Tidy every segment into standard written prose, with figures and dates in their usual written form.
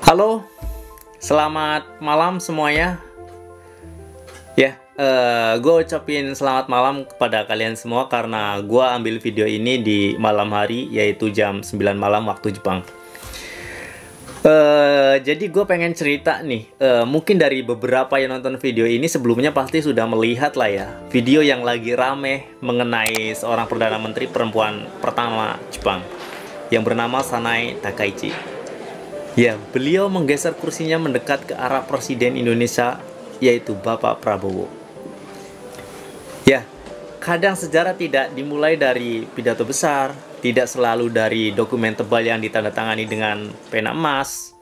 Halo, selamat malam semuanya. Gue ucapin selamat malam kepada kalian semua karena gue ambil video ini di malam hari, yaitu jam 9 malam waktu Jepang. Jadi gue pengen cerita nih, mungkin dari beberapa yang nonton video ini sebelumnya pasti sudah melihat lah ya, video yang lagi rame mengenai seorang Perdana Menteri perempuan pertama Jepang yang bernama Sanai Takaichi. Ya, beliau menggeser kursinya mendekat ke arah Presiden Indonesia, yaitu Bapak Prabowo. Ya, kadang sejarah tidak dimulai dari pidato besar, tidak selalu dari dokumen tebal yang ditandatangani dengan pena emas,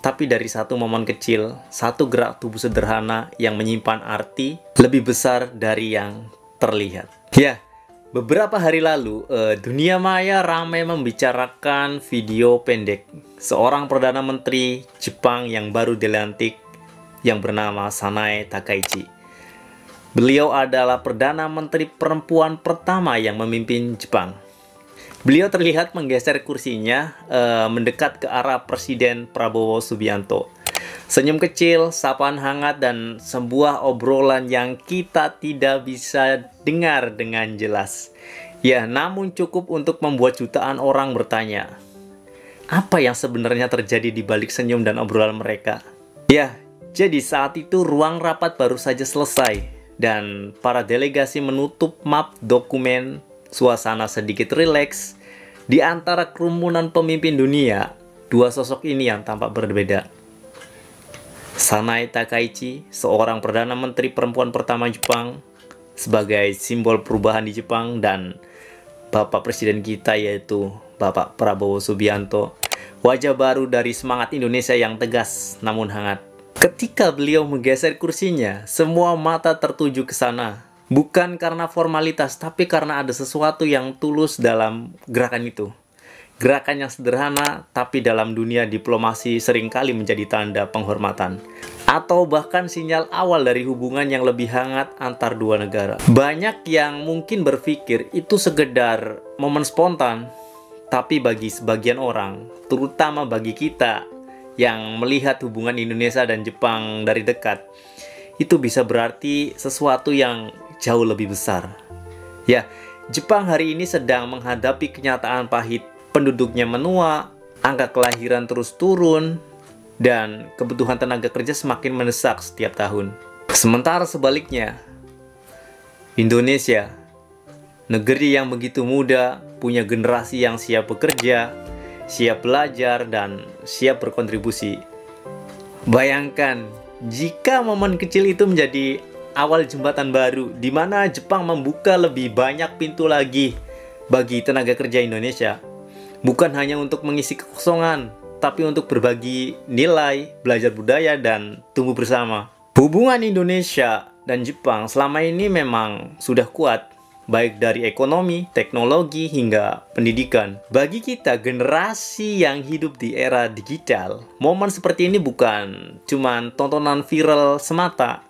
tapi dari satu momen kecil, satu gerak tubuh sederhana yang menyimpan arti lebih besar dari yang terlihat. Ya, beberapa hari lalu, dunia maya ramai membicarakan video pendek seorang Perdana Menteri Jepang yang baru dilantik yang bernama Sanai Takaichi. Beliau adalah Perdana Menteri perempuan pertama yang memimpin Jepang. Beliau terlihat menggeser kursinya mendekat ke arah Presiden Prabowo Subianto. Senyum kecil, sapaan hangat, dan sebuah obrolan yang kita tidak bisa dengar dengan jelas. Ya, namun cukup untuk membuat jutaan orang bertanya, apa yang sebenarnya terjadi di balik senyum dan obrolan mereka? Ya, jadi saat itu ruang rapat baru saja selesai, dan para delegasi menutup map dokumen. Suasana sedikit rileks. Di antara kerumunan pemimpin dunia, dua sosok ini yang tampak berbeda. Sanai Takaichi, seorang Perdana Menteri perempuan pertama Jepang, sebagai simbol perubahan di Jepang, dan Bapak Presiden kita yaitu Bapak Prabowo Subianto, wajah baru dari semangat Indonesia yang tegas namun hangat. Ketika beliau menggeser kursinya, semua mata tertuju ke sana, bukan karena formalitas, tapi karena ada sesuatu yang tulus dalam gerakan itu. Gerakan yang sederhana, tapi dalam dunia diplomasi seringkali menjadi tanda penghormatan. Atau bahkan sinyal awal dari hubungan yang lebih hangat antar dua negara. Banyak yang mungkin berpikir itu sekedar momen spontan. Tapi bagi sebagian orang, terutama bagi kita yang melihat hubungan Indonesia dan Jepang dari dekat, itu bisa berarti sesuatu yang jauh lebih besar. Ya, Jepang hari ini sedang menghadapi kenyataan pahit. Penduduknya menua, angka kelahiran terus turun, dan kebutuhan tenaga kerja semakin mendesak setiap tahun. Sementara sebaliknya, Indonesia, negeri yang begitu muda, punya generasi yang siap bekerja, siap belajar, dan siap berkontribusi. Bayangkan, jika momen kecil itu menjadi awal jembatan baru, di mana Jepang membuka lebih banyak pintu lagi bagi tenaga kerja Indonesia. Bukan hanya untuk mengisi kekosongan, tapi untuk berbagi nilai, belajar budaya, dan tumbuh bersama. Hubungan Indonesia dan Jepang selama ini memang sudah kuat, baik dari ekonomi, teknologi, hingga pendidikan. Bagi kita, generasi yang hidup di era digital, momen seperti ini bukan cuma tontonan viral semata,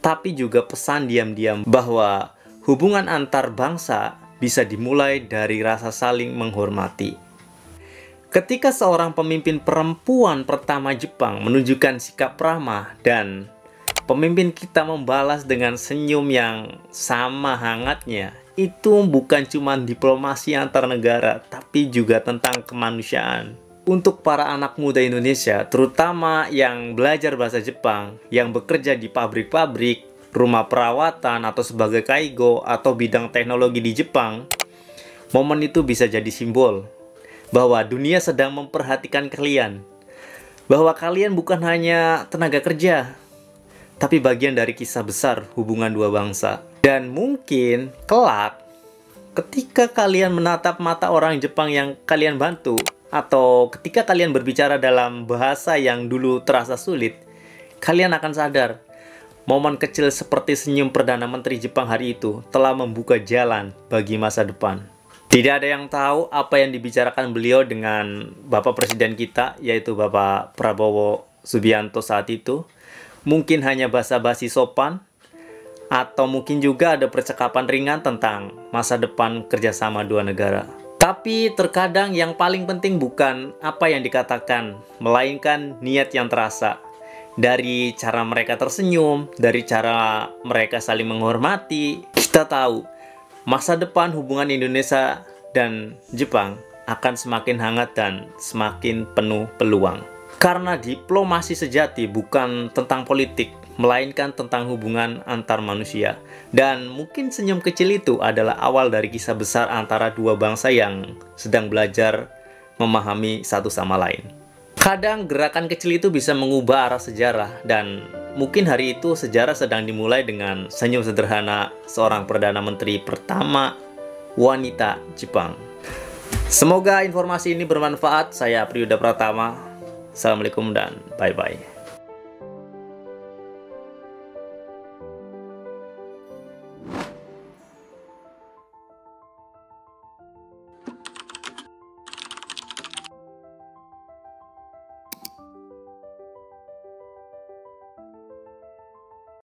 tapi juga pesan diam-diam bahwa hubungan antar bangsa bisa dimulai dari rasa saling menghormati. Ketika seorang pemimpin perempuan pertama Jepang menunjukkan sikap ramah dan pemimpin kita membalas dengan senyum yang sama hangatnya, itu bukan cuma diplomasi antar negara, tapi juga tentang kemanusiaan. Untuk para anak muda Indonesia, terutama yang belajar bahasa Jepang, yang bekerja di pabrik-pabrik, rumah perawatan, atau sebagai kaigo atau bidang teknologi di Jepang, momen itu bisa jadi simbol bahwa dunia sedang memperhatikan kalian, bahwa kalian bukan hanya tenaga kerja, tapi bagian dari kisah besar hubungan dua bangsa. Dan mungkin kelak, ketika kalian menatap mata orang Jepang yang kalian bantu, atau ketika kalian berbicara dalam bahasa yang dulu terasa sulit, kalian akan sadar momen kecil seperti senyum Perdana Menteri Jepang hari itu telah membuka jalan bagi masa depan. Tidak ada yang tahu apa yang dibicarakan beliau dengan Bapak Presiden kita, yaitu Bapak Prabowo Subianto saat itu. Mungkin hanya basa-basi sopan, atau mungkin juga ada percakapan ringan tentang masa depan kerjasama dua negara. Tapi terkadang yang paling penting bukan apa yang dikatakan, melainkan niat yang terasa. Dari cara mereka tersenyum, dari cara mereka saling menghormati, kita tahu masa depan hubungan Indonesia dan Jepang akan semakin hangat dan semakin penuh peluang. Karena diplomasi sejati bukan tentang politik, melainkan tentang hubungan antar manusia. Dan mungkin senyum kecil itu adalah awal dari kisah besar antara dua bangsa yang sedang belajar memahami satu sama lain. Kadang gerakan kecil itu bisa mengubah arah sejarah, dan mungkin hari itu sejarah sedang dimulai dengan senyum sederhana seorang Perdana Menteri pertama wanita Jepang. Semoga informasi ini bermanfaat. Saya Priyuda Pratama. Assalamualaikum dan bye-bye.